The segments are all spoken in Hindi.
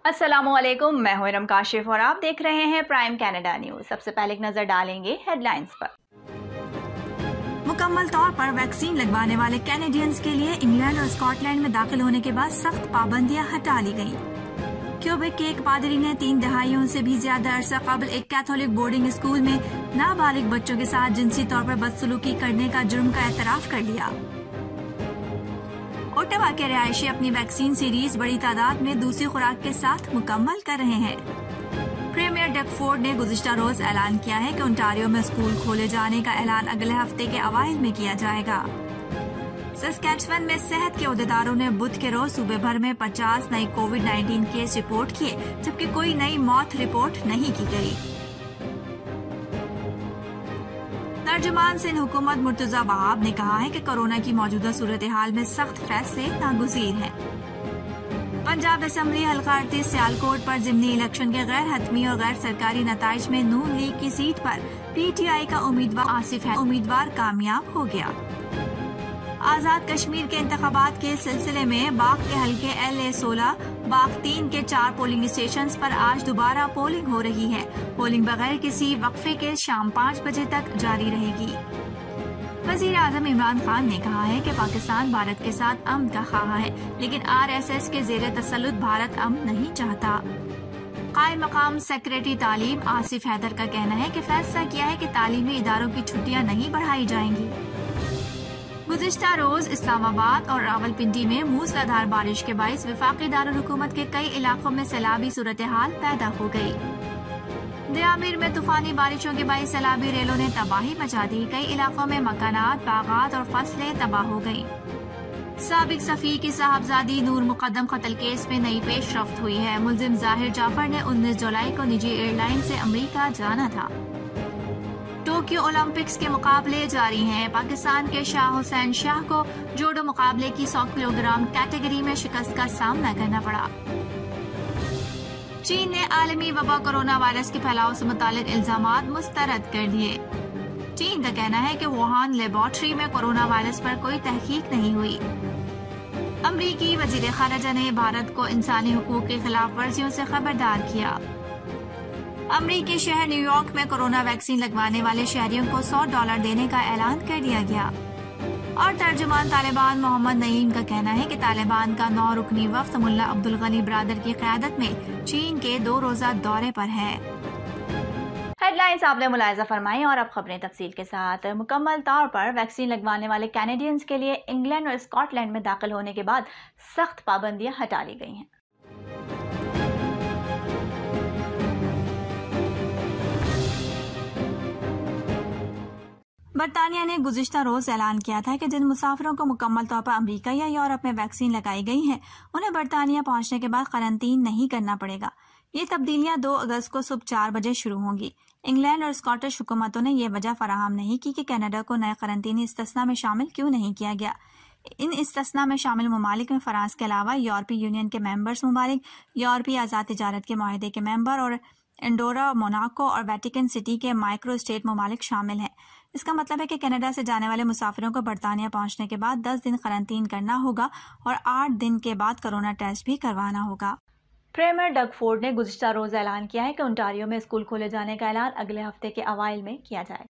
अस्सलामुअलैकुम, मैं हूं इरम काशिफ और आप देख रहे हैं प्राइम कनाडा न्यूज। सबसे पहले एक नजर डालेंगे हेडलाइंस पर। मुकम्मल तौर पर वैक्सीन लगवाने वाले कैनेडियंस के लिए इंग्लैंड और स्कॉटलैंड में दाखिल होने के बाद सख्त पाबंदियां हटा ली गयी। क्यूबेक के एक पादरी ने 3 दहाइयों से भी ज्यादा अरसा कबल एक कैथोलिक बोर्डिंग स्कूल में नाबालिग बच्चों के साथ जिनसी तौर पर बदसलूकी करने का जुर्म का एतराफ कर लिया। ओटावा के रिहायशी अपनी वैक्सीन सीरीज बड़ी तादाद में दूसरी खुराक के साथ मुकम्मल कर रहे हैं। प्रीमियर डग फोर्ड ने गुज़िश्ता रोज ऐलान किया है कि ओंटारियो में स्कूल खोले जाने का ऐलान अगले हफ्ते के अवाइल में किया जाएगा। सस्कैचुअन में सेहत के अहदेदारों ने बुध के रोज सूबे भर में 50 नए कोविड-19 केस रिपोर्ट किए, जबकि कोई नई मौत रिपोर्ट नहीं की गई। तर्जुमान सिंध हुकूमत मुर्तजा वहाब ने कहा है कि कोरोना की मौजूदा सूरत हाल में सख्त फैसले नागुज़ीर हैं। पंजाब असम्बली हल्का 38 सियालकोट पर ज़िमनी इलेक्शन के गैर हतमी और गैर सरकारी नताइज में नून लीग की सीट पर PTI का उम्मीदवार आसिफ है उम्मीदवार कामयाब हो गया। आजाद कश्मीर के इंतखाबात के सिलसिले में बाग के हल्के LA 16, बाग 3 के 4 पोलिंग स्टेशंस पर आज दोबारा पोलिंग हो रही है। पोलिंग बगैर किसी वक्फे के शाम 5 बजे तक जारी रहेगी। वजीर आजम इमरान खान ने कहा है कि पाकिस्तान भारत के साथ अमन का ख्वाह है, लेकिन RSS के जेर तसल्लुत भारत अमन नहीं चाहता। कायम मकाम सेक्रेटरी तालीम आसिफ हैदर का कहना है कि फैसला किया है कि तालीमी इदारों की छुट्टियां नहीं बढ़ाई जाएंगी। गुज़िश्ता रोज इस्लामाबाद और रावलपिंडी में मूसलाधार बारिश के बाइस वफाकी दारुल हुकूमत के कई इलाकों में सैलाबी सूरत हाल पैदा हो गई। दयामिर में तूफानी बारिशों के बाइस सैलाबी रेलों ने तबाही मचा दी। कई इलाकों में मकानात, बागात और फसलें तबाह हो गयी। साबिक सफी की साहबजादी नूर मुकद्दम कत्ल केस में नई पेशरफ्त हुई है। मुलजिम जाहिर जाफर ने 19 जुलाई को निजी एयरलाइन से अमरीका जाना था। टोक्यो ओलंपिक्स के मुकाबले जारी हैं। पाकिस्तान के शाह हुसैन शाह को जोडो मुकाबले की 100 किलोग्राम कैटेगरी में शिकस्त का सामना करना पड़ा। चीन ने आलमी वबा कोरोना वायरस के फैलाव से मुतालिक इल्जामात मुस्तरद कर दिए। चीन का कहना है कि वुहान लेबोरेटरी में कोरोना वायरस पर कोई तहकीक नहीं हुई। अमरीकी वजीर खारजा ने भारत को इंसानी हुकूक की खिलाफ वर्जियों से खबरदार किया। अमरीकी शहर न्यूयॉर्क में कोरोना वैक्सीन लगवाने वाले शहरियों को $100 देने का ऐलान कर दिया गया। और तर्जुमान तालिबान मोहम्मद नईम का कहना है कि तालिबान का 9 रुकनी वफ्द मुल्ला अब्दुल गनी ब्रादर की क़यादत में चीन के 2 रोज़ा दौरे पर है। हेडलाइंस आपने मुलाहिजा फरमाई और अब खबरें तफसील के साथ। मुकम्मल तौर पर वैक्सीन लगवाने वाले कैनेडियंस के लिए इंग्लैंड और स्कॉटलैंड में दाखिल होने के बाद सख्त पाबंदियां हटा ली गई हैं। बरतानिया ने गुज़िश्ता रोज ऐलान किया था कि जिन मुसाफिरों को मुकम्मल तौर पर अमेरिका या यूरोप में वैक्सीन लगाई गई है, उन्हें बरतानिया पहुंचने के बाद क्वारंटीन नहीं करना पड़ेगा। ये तब्दीलियां 2 अगस्त को सुबह 4 बजे शुरू होंगी। इंग्लैंड और स्कॉटिश हुकूमतों ने यह वजह फराहम नहीं की कि कनाडा को नए क्वारंटीनी इस्तिस्ना में शामिल क्यों नहीं किया गया। इन इस्तिस्ना में शामिल ममालिक में फ्रांस के अलावा यूरोपीय यूनियन के मेंबर्स ममालिक, यूरोपीय आज़ाद तिजारत के माहदे के मेंबर और एंडोरा, मोनाको और वेटिकन सिटी के माइक्रो स्टेट ममालिक शामिल हैं। इसका मतलब है कि कनाडा से जाने वाले मुसाफिरों को बरतानिया पहुंचने के बाद 10 दिन क्वारंटीन करना होगा और 8 दिन के बाद कोरोना टेस्ट भी करवाना होगा। प्रीमियर डग फोर्ड ने गुज़िश्ता रोज ऐलान किया है कि ओंटारियो में स्कूल खोले जाने का ऐलान अगले हफ्ते के अवाइल में किया जाएगा।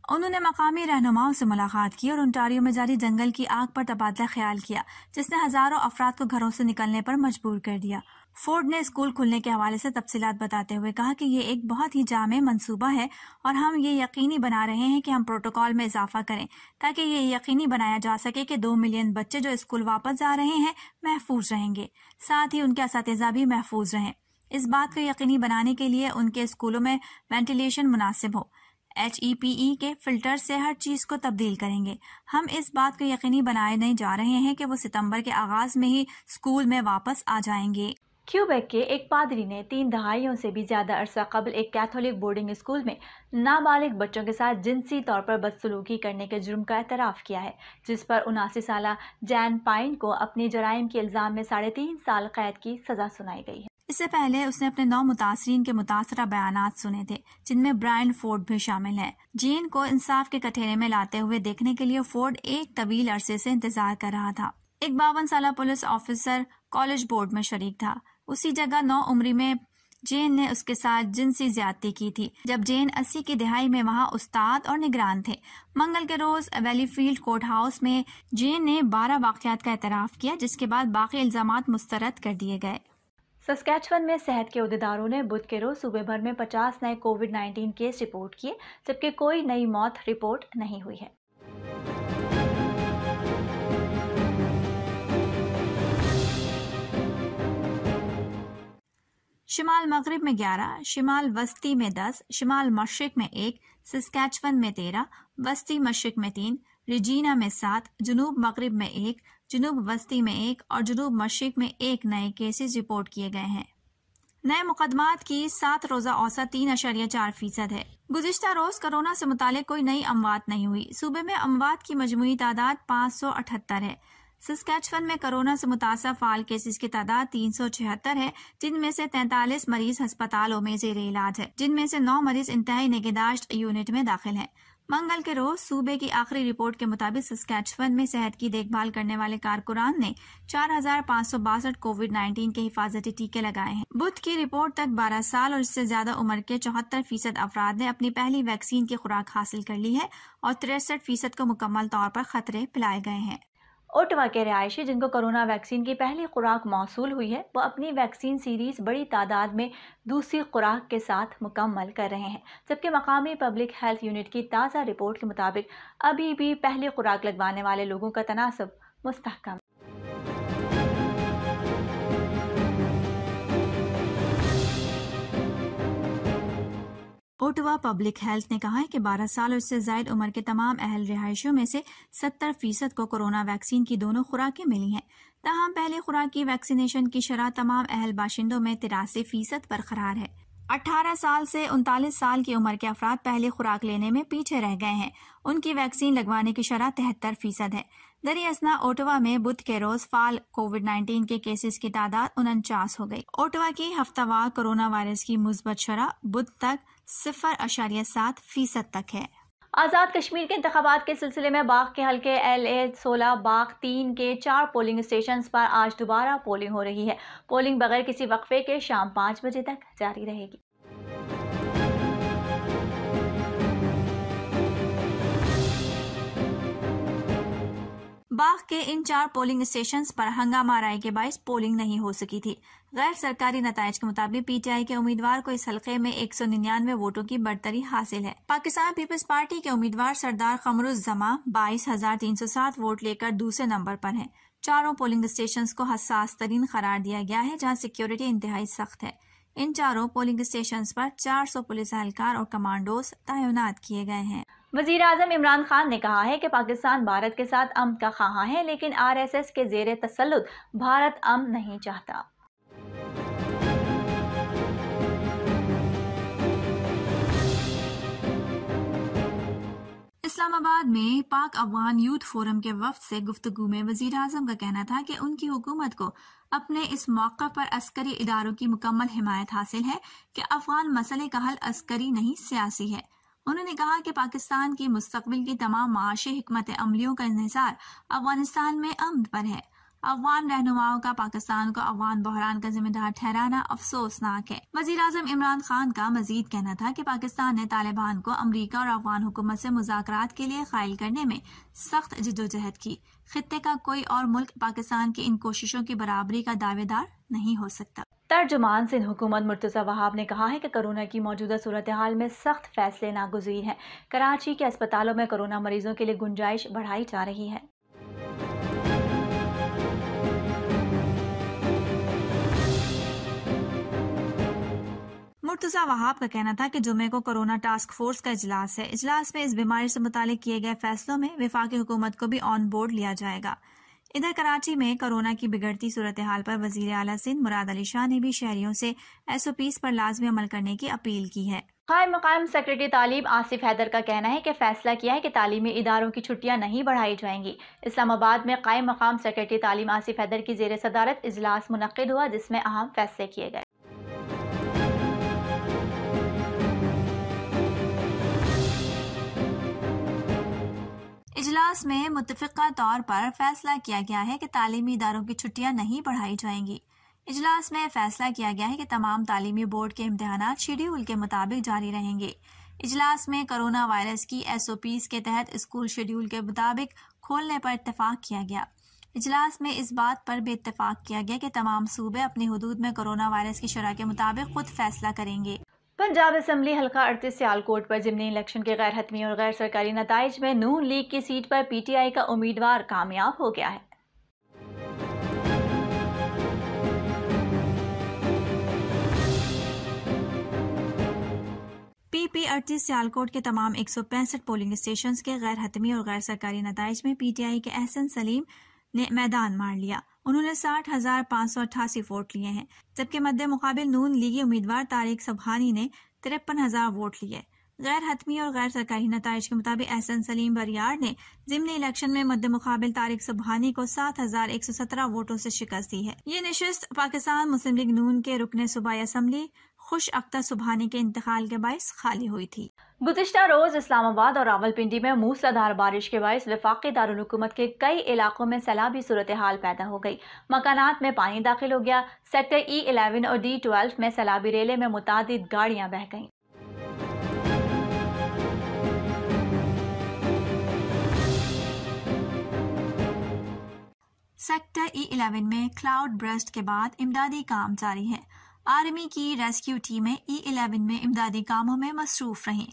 उन्होंने मकामी रहनुमाओं से मुलाकात की और ओंटारियो में जारी जंगल की आग पर तबादला ख्याल किया, जिसने हजारों अफराद को घरों से निकलने पर मजबूर कर दिया। फोर्ड ने स्कूल खुलने के हवाले से तफसीलात बताते हुए कहा कि ये एक बहुत ही जामे मंसूबा है और हम ये यकीनी बना रहे हैं कि हम प्रोटोकॉल में इजाफा करें ताकि ये यकीनी बनाया जा सके कि 2 मिलियन बच्चे जो स्कूल वापस जा रहे हैं महफूज रहेंगे, साथ ही उनके असातिज़ा भी महफूज रहें। इस बात को यकीनी बनाने के लिए उनके स्कूलों में वेंटिलेशन मुनासिब हो। HEPE के फिल्टर से हर चीज को तब्दील करेंगे। हम इस बात को यकीनी बनाने जा रहे हैं कि वो सितंबर के आगाज में ही स्कूल में वापस आ जाएंगे। क्यूबेक के एक पादरी ने 3 दहाइयों से भी ज्यादा अरसा कबल एक कैथोलिक बोर्डिंग स्कूल में नाबालिग बच्चों के साथ जिनसी तौर पर बदसलूकी करने के जुर्म का एतराफ किया है, जिस पर 79 साला जैन पाइन को अपनी जराइम के इल्जाम में 3.5 साल कैद की सजा सुनाई गई है। इससे पहले उसने अपने 9 मुतासरीन के मुतासरा बयानात सुने थे, जिनमें ब्रायन फोर्ड भी शामिल है। जेन को इंसाफ के कटघरे में लाते हुए देखने के लिए फोर्ड एक तवील अरसे से इंतजार कर रहा था। एक 52 साल पुलिस ऑफिसर कॉलेज बोर्ड में शरीक था। उसी जगह 9 उम्री में जेन ने उसके साथ जिनसी ज्यादती की थी, जब जेन 80 की दिहाई में वहां उस्ताद और निगरान थे। मंगल के रोज वैलीफील्ड कोर्ट हाउस में जेन ने 12 वाकयात का एतराफ किया, जिसके बाद बाकी इल्जामात मुस्तरद कर दिए गए। सस्कैचुअन में सेहत के अहदेदारों ने बुध के रोज सूबे भर में 50 नए कोविड-19 केस रिपोर्ट किए, जबकि कोई नई मौत रिपोर्ट नहीं हुई है। शिमाल मगरिब में 11, शिमाल वस्ती में 10, शिमाल मशरिक में 1, सस्कैचुअन में 13, वस्ती मशरिक में 3, रिजीना में 7, जुनूब मगरिब में 1, जुनूब वस्ती में 1 और जुनूब मशरिक में 1 नए केसेस रिपोर्ट किए गए हैं। नए मुकदमात की 7 रोजा औसत 3.4% है। गुज़िश्ता रोज कोरोना से मुतालिक कोई नई अमवात नहीं हुई। सूबे में अमवात की मजमूई तादाद 578 है। सस्कैचुअन में कोरोना से मुतासर फाल केसेस की तादाद 376 है, जिनमें से 43 मरीज अस्पतालों में ज़ेरे इलाज है, जिनमें से 9 मरीज इंतहाई निगहदाश्त यूनिट में दाखिल हैं। मंगल के रोज सूबे की आखिरी रिपोर्ट के मुताबिक सस्कैचुअन में सेहत की देखभाल करने वाले कारकुनान ने 4,562 कोविड-19 के हिफाजती टीके लगाए हैं। बुध की रिपोर्ट तक 12 साल और इससे ज्यादा उम्र के 74% अफराद ने अपनी पहली वैक्सीन की खुराक हासिल कर ली है और 63% को मुकम्मल तौर पर खतरे पिलाए गए हैं। ओटावा के रिहायशी जिनको कोरोना वैक्सीन की पहली खुराक मौसूल हुई है, वो अपनी वैक्सीन सीरीज बड़ी तादाद में दूसरी खुराक के साथ मुकम्मल कर रहे हैं, जबकि मकामी पब्लिक हेल्थ यूनिट की ताज़ा रिपोर्ट के मुताबिक अभी भी पहली खुराक लगवाने वाले लोगों का तनासब मुस्तहकम। ओटावा पब्लिक हेल्थ ने कहा है कि 12 साल और इससे जायद उम्र के तमाम अहल रिहायशियों में से 70% को कोरोना वैक्सीन की दोनों खुराकें मिली हैं। ताहम पहली खुराक की वैक्सीनेशन की शरह तमाम अहल बाशिंदों में 83% बरकरार है। 18 साल से 39 साल की उम्र के अफराद पहली खुराक लेने में पीछे रह गए हैं। उनकी वैक्सीन लगवाने की शरह 73% है। दरी असना ओटावा में बुध के रोज फाल कोविड-19 के केसेस की तादाद 49 हो गई। ओटावा की हफ्तावार कोरोना वायरस की मुस्बत शरह बुध तक 0.7% तक है। आज़ाद कश्मीर के इंतखाबात के सिलसिले में बाग के हल्के LA-16, बाग 3 के 4 पोलिंग स्टेशन पर आज दोबारा पोलिंग हो रही है। पोलिंग बगैर किसी वक्फे के शाम 5 बजे तक जारी रहेगी। बाग के इन 4 पोलिंग स्टेशन पर हंगामा आराई के बाइस पोलिंग नहीं हो सकी थी। गैर सरकारी नताइज के मुताबिक PTI के उम्मीदवार को इस हल्के में 199 वोटों की बढ़तरी हासिल है। पाकिस्तान पीपल्स पार्टी के उम्मीदवार सरदार कमरुज़्ज़मा 22,307 वोट लेकर दूसरे नंबर पर हैं। चारों पोलिंग स्टेशन को हसास तरीन करार दिया गया है, जहाँ सिक्योरिटी इंतहाई सख्त है। इन चारों पोलिंग स्टेशन पर 400 पुलिस एहलकार और कमांडोज तैनात किए गए हैं। वज़ीर आज़म इमरान खान ने कहा है कि पाकिस्तान भारत के साथ अमन का ख़्वाह है, लेकिन RSS के ज़ेरे तसल्लुत भारत अमन नहीं चाहता। इस्लामाबाद में पाक अफगान यूथ फोरम के वफ्द से गुफ्तगू में वज़ीर आज़म का कहना था कि उनकी हुकूमत को अपने इस मौक़िफ़ पर अस्करी इदारों की मुकम्मल हिमायत हासिल है कि अफगान मसले का हल अस्करी नहीं सियासी है। उन्होंने कहा कि पाकिस्तान की मुस्तक़बिल की तमाम माशी हिकमत अमलियों का इन्हिसार अफगानिस्तान में अमन पर है। अफगान रहनुमाओं का पाकिस्तान को अफगान बहरान का जिम्मेदार ठहराना अफसोसनाक है। वज़ीर आज़म इमरान खान का मजीद कहना था कि पाकिस्तान ने तालिबान को अमरीका और अफगान हुकूमत से मुज़ाकरात के लिए कायल करने में सख्त जिद्दोजहद की। खित्ते का कोई और मुल्क पाकिस्तान की इन कोशिशों की बराबरी का दावेदार नहीं हो सकता। तर्जुमान सिंध हुकूमत मुर्तज़ा वहाब ने कहा है कि कोरोना की मौजूदा सूरत हाल में सख्त फैसले नागुज़ीर हैं। कराची के अस्पतालों में कोरोना मरीजों के लिए गुंजाइश बढ़ाई जा रही है। मुर्तज़ा वहाब का कहना था कि जुमे को कोरोना टास्क फोर्स का इजलास है। इजलास में इस बीमारी से मुतालिक किए गए फैसलों में वफाकी हुकूमत को भी ऑन बोर्ड लिया जाएगा। इधर कराची में कोरोना की बिगड़ती सूरत हाल पर वज़ीर आला सिंध मुराद अली शाह ने भी शहरियों से SOPs पर लाजमी अमल करने की अपील की है। कायम मकाम सेक्रेटरी तालीम आसिफ हैदर का कहना है कि फैसला किया है कि तालीमी इदारों की छुट्टियां नहीं बढ़ाई जाएंगी। इस्लामाबाद में कायम मकाम सेक्रेटरी तालीम आसिफ हैदर की ज़ेर सदारत इजलास मुनक्किद हुआ, जिसमें अहम फैसले किए गए। इजलास में मुत्तफ़िक़ा तौर पर फैसला किया गया है कि तालीमी इदारों की छुट्टियां नहीं बढ़ाई जाएंगी। इजलास में फैसला किया गया है कि तमाम तालीमी बोर्ड के इम्तिहानात शेड्यूल के मुताबिक जारी रहेंगे। इजलास में कोरोना वायरस की SOPs के तहत स्कूल शेड्यूल के मुताबिक खोलने पर इत्तेफाक किया गया। इजलास में इस बात पर भी इत्तेफाक किया गया कि तमाम सूबे अपनी हुदूद में कोरोना वायरस की शरह के मुताबिक खुद फैसला करेंगे। पंजाब असम्बली हल्का 38 सियालकोट पर ज़िमनी इलेक्शन के गैर हतमी और गैर सरकारी नताइज में नून लीग की सीट पर PTI का उम्मीदवार कामयाब हो गया है। PP 38 सियालकोट के तमाम 165 पोलिंग स्टेशंस के गैर हतमी और गैर सरकारी नताइज में PTI के एहसन सलीम ने मैदान मार लिया। उन्होंने 60,588 वोट लिए हैं, जबकि मद्दे मुकाबिल नून लीगी उम्मीदवार तारिक सुबहानी ने 53,000 वोट लिए। गैर हतमी और गैर सरकारी नताइज के मुताबिक एहसन सलीम बरियार ने ज़िमनी इलेक्शन में मद्दे मुकाबिल तारिक सुबहानी को 7,117 वोटों से शिकस्त दी है। ये नशिस्त पाकिस्तान मुस्लिम लीग नून के रुकने सूबाई असम्बली खुश अख्तर सुबहानी के इंतकाल के बाइस खाली हुई थी। गुज़िश्ता रोज इस्लामाबाद और रावलपिंडी में मूसलाधार बारिश के बाइस वफाकी दारुल हुकूमत के कई इलाकों में सैलाबी सूरत हाल पैदा हो गई। मकानात में पानी दाखिल हो गया। सेक्टर E11 और D12 में सैलाबी रेले में मुतादिद गाड़ियां बह गईं। सेक्टर E11 में क्लाउड बर्स्ट के बाद इमदादी काम जारी है। आर्मी की रेस्क्यू टीमें E11 में इमदादी कामों में मसरूफ रहीं।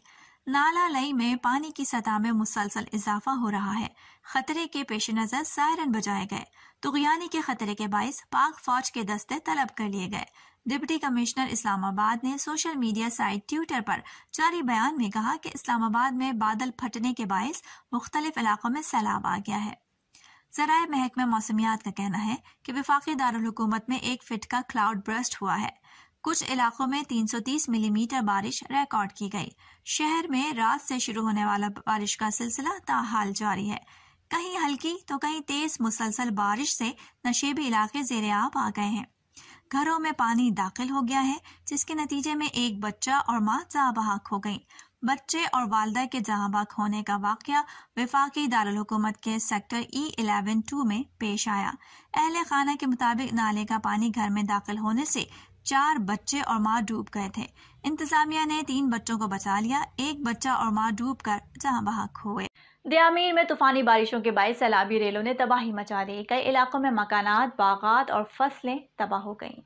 नाला लई में पानी की सतह में मुसलसल इजाफा हो रहा है। खतरे के पेश नजर सायरन बजाए गए। तुगयानी के खतरे के बाइस पाक फौज के दस्ते तलब कर लिए गए। डिप्टी कमिश्नर इस्लामाबाद ने सोशल मीडिया साइट ट्विटर पर जारी बयान में कहा कि इस्लामाबाद में बादल फटने के बाइस मुख्तलिफ इलाकों में सैलाब आ गया है। ज़राए महकमा मौसमियात का कहना है कि वफाकी दारुल हुकूमत में 1 फीट का क्लाउड बर्स्ट हुआ है। कुछ इलाकों में 330 मिलीमीटर बारिश रिकॉर्ड की गई। शहर में रात से शुरू होने वाला बारिश का सिलसिला ताहाल जारी है। कहीं हल्की तो कहीं तेज मुसलसल बारिश से नशेबी इलाके ज़ेरे-आब आ गए हैं। घरों में पानी दाखिल हो गया है, जिसके नतीजे में एक बच्चा और मां जाँ बहक हो गई। बच्चे और वालदा के जहाँ बहक होने का वाकया वफाकी दारुल हुकूमत के सेक्टर E11-2 में पेश आया। अहले खाना के मुताबिक नाले का पानी घर में दाखिल होने से 4 बच्चे और मां डूब गए थे। इंतजामिया ने 3 बच्चों को बचा लिया। एक बच्चा और मां डूब कर जहाँ बहक हुए। दियामीर में तूफानी बारिशों के बाइस सैलाबी रेलों ने तबाही मचा दी। कई इलाकों में मकानात, बागात और फसलें तबाह हो गईं।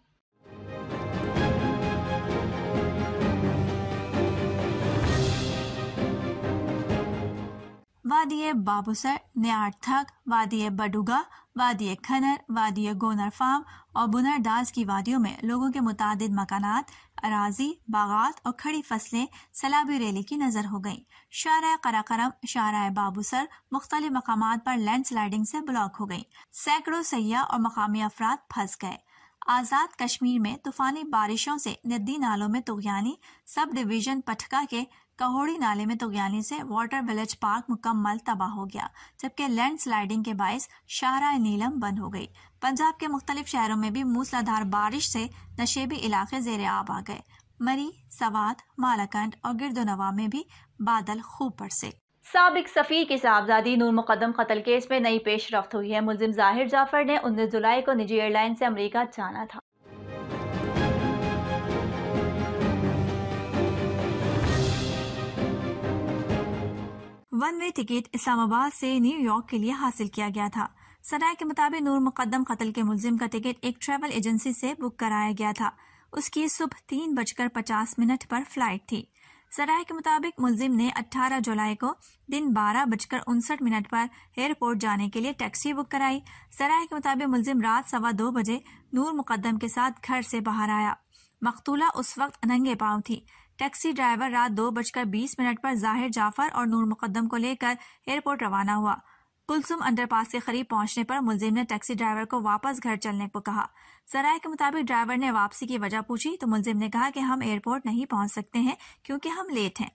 वादी बाबूसर, न्यार्थक, वादी बडुगा, वादी खनर, वादी गोनर फार्म और बुनरदास की वादियों में लोगों के मुतादिद मकानात, अराजी, बागात और खड़ी फसलें सैलाबी रैली की नजर हो गईं। शाहराह कराकरम, शाहराह बाबूसर मुख्तलिफ मकामात पर लैंडस्लाइडिंग से ब्लॉक हो गईं। सैकड़ों सयाह और मकामी अफराद फंस गए। आज़ाद कश्मीर में तूफानी बारिशों से नदी नालों में तुगयानी, सब डिवीजन पटका के कहोड़ी नाले में तुगयानी से वाटर विलेज पार्क मुकम्मल तबाह हो गया, जबकि लैंडस्लाइडिंग के बाइस शाहराह नीलम बंद हो गई। पंजाब के मुख्तलिफ शहरों में भी मूसलाधार बारिश से नशेबी इलाके ज़ेरे आब आ गए। मरी, सवात, मालाकंड और गिरदोनवा में भी बादल खूब बरसे। साबिक सफीर की साहबजादी नूर मुकद्दम कत्ल केस में नई पेशरफ्त हुई है। मुलजिम जाहिर जाफर ने 19 जुलाई को निजी एयरलाइन से अमेरिका जाना था। वन वे टिकट इस्लामाबाद से न्यूयॉर्क के लिए हासिल किया गया था। सराय के मुताबिक नूर मुकद्दम कत्ल के मुलजिम का टिकट एक ट्रैवल एजेंसी से बुक कराया गया था। उसकी सुबह 3:50 पर फ्लाइट थी। सराय के मुताबिक मुलजिम ने 18 जुलाई को दिन 12:59 पर एयरपोर्ट जाने के लिए टैक्सी बुक कराई। सराय के मुताबिक मुलजिम रात 2:15 बजे नूर मुकद्दम के साथ घर से बाहर आया। मकतूला उस वक्त नंगे पांव थी। टैक्सी ड्राइवर रात 2:20 पर जाहिर जाफर और नूर मुकद्दम को लेकर एयरपोर्ट रवाना हुआ। कुलसुम अंडरपास के करीब पहुंचने पर मुलजिम ने टैक्सी ड्राइवर को वापस घर चलने को कहा। सराय के मुताबिक ड्राइवर ने वापसी की वजह पूछी तो मुलजिम ने कहा कि हम एयरपोर्ट नहीं पहुंच सकते हैं क्योंकि हम लेट हैं।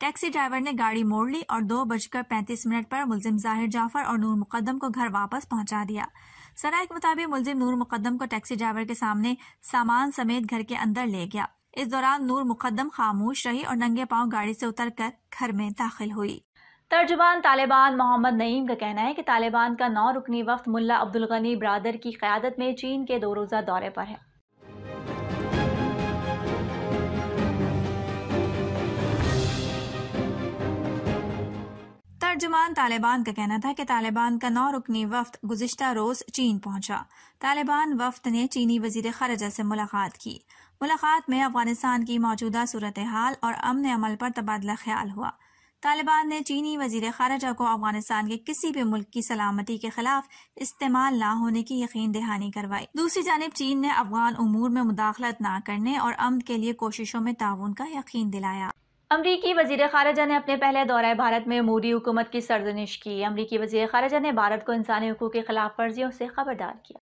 टैक्सी ड्राइवर ने गाड़ी मोड़ ली और 2:35 पर मुलजिम जाहिर जाफर और नूर मुकद्दम को घर वापस पहुंचा दिया। सराय के मुताबिक मुलजिम नूर मुकद्दम को टैक्सी ड्राइवर के सामने सामान समेत घर के अंदर ले गया। इस दौरान नूर मुकद्दम खामोश रही और नंगे पांव गाड़ी से उतरकर घर में दाखिल हुई। तर्जुमान तालिबान मोहम्मद नईम का कहना है कि तालिबान का 9 रुकनी वफ्द मुल्ला अब्दुल गनी ब्रादर की क़यादत में चीन के 2 रोज़ा दौरे पर है। तर्जुमान तालिबान का कहना था कि तालिबान का 9 रुकनी वफ्द गुज़िश्ता रोज चीन पहुंचा। तालिबान वफ्द ने चीनी वज़ीर ख़ारिजा से मुलाकात की। मुलाकात में अफगानिस्तान की मौजूदा सूरत हाल और अमन अमल पर तबादला ख्याल हुआ। तालिबान ने चीनी वज़ीर ख़ारिजा को अफगानिस्तान के किसी भी मुल्क की सलामती के खिलाफ इस्तेमाल न होने की यकीन दहानी करवाई। दूसरी जानिब चीन ने अफगान उमूर में मुदाखलत न करने और अमन के लिए कोशिशों में ताउन का यकीन दिलाया। अमरीकी वज़ीर ख़ारिजा ने अपने पहले दौरे भारत में मोदी हुकूमत की सरजनिश की। अमरीकी वज़ीर ख़ारिजा ने भारत को इंसानी हुकूक की खिलाफ वर्जियों से खबरदार किया।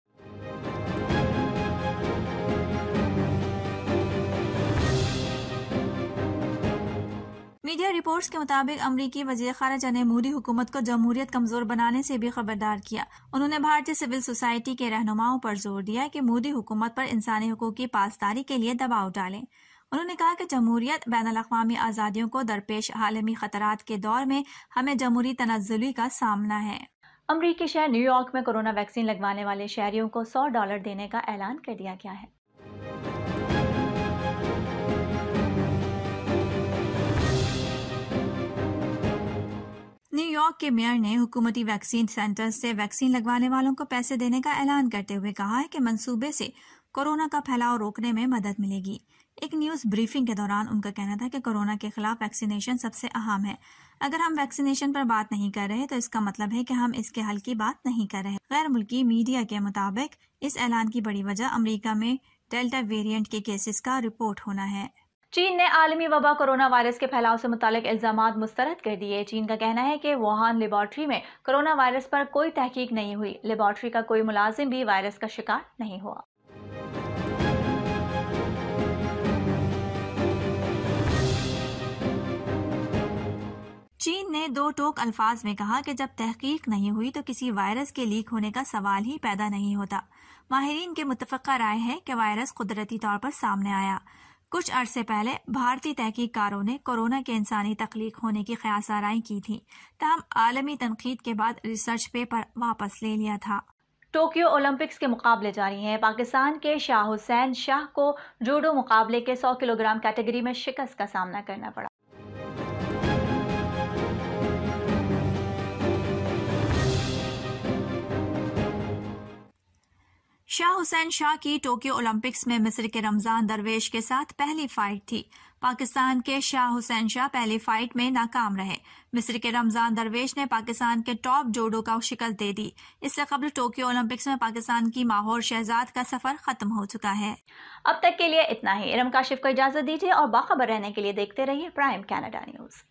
मीडिया रिपोर्ट्स के मुताबिक अमरीकी वज़ीर ख़ारिजा ने मोदी हुकूमत को जमहूरियत कमजोर बनाने से भी खबरदार किया। उन्होंने भारतीय सिविल सोसाइटी के रहनुमाओं पर जोर दिया कि मोदी हुकूमत पर इंसानी हुकूक की पासदारी के लिए दबाव डालें। उन्होंने कहा कि जमहूरियत बैनुल-अक़वामी आज़ादियों को दरपेश आलमी खतरात के दौर में हमें जमहूरी तनज़्ज़ुली का सामना है। अमरीकी शहर न्यूयॉर्क में कोरोना वैक्सीन लगवाने वाले शहरियों को $100 देने का ऐलान कर दिया गया है। न्यूयॉर्क के मेयर ने हुकूमती वैक्सीन सेंटर्स से वैक्सीन लगवाने वालों को पैसे देने का ऐलान करते हुए कहा है कि मंसूबे से कोरोना का फैलाव रोकने में मदद मिलेगी। एक न्यूज़ ब्रीफिंग के दौरान उनका कहना था कि कोरोना के खिलाफ वैक्सीनेशन सबसे अहम है। अगर हम वैक्सीनेशन पर बात नहीं कर रहे तो इसका मतलब है कि हम इसके हल की बात नहीं कर रहे। गैर मुल्की मीडिया के मुताबिक इस ऐलान की बड़ी वजह अमेरिका में डेल्टा वेरिएंट के केसेस का रिपोर्ट होना है। चीन ने आलमी वबा कोरोना वायरस के फैलाव से मुतालिक इल्जामात मुस्तरद कर दिए। चीन का कहना है कि वुहान लेबॉर्ट्री में कोरोना वायरस पर कोई तहकीक नहीं हुई। लेबॉर्ट्री का कोई मुलाजिम भी वायरस का शिकार नहीं हुआ। चीन ने 2 टोक अल्फाज में कहा कि जब तहकीक नहीं हुई तो किसी वायरस के लीक होने का सवाल ही पैदा नहीं होता। माहिरीन के मुत्तफ़क़ा राय है कि वायरस कुदरती तौर पर सामने आया। कुछ अरसे पहले भारतीय तहकीककारों ने कोरोना के इंसानी तख्लीक होने की क़यासाराई की थी, ताहम आलमी तनकीद के बाद रिसर्च पेपर वापस ले लिया था। टोक्यो ओलंपिक्स के मुकाबले जारी हैं। पाकिस्तान के शाह हुसैन शाह को जूडो मुकाबले के 100 किलोग्राम कैटेगरी में शिकस्त का सामना करना पड़ा। शाह हुसैन शाह की टोक्यो ओलंपिक्स में मिस्र के रमजान दरवेश के साथ पहली फाइट थी। पाकिस्तान के शाह हुसैन शाह पहली फाइट में नाकाम रहे। मिस्र के रमजान दरवेश ने पाकिस्तान के टॉप जूडो का शिकस्त दे दी। इससे कबल टोक्यो ओलंपिक्स में पाकिस्तान की माहौर शहजाद का सफर खत्म हो चुका है। अब तक के लिए इतना ही। इरम काशिफ को इजाजत दीजिए और बाखबर रहने के लिए देखते रहिए प्राइम कनाडा न्यूज़।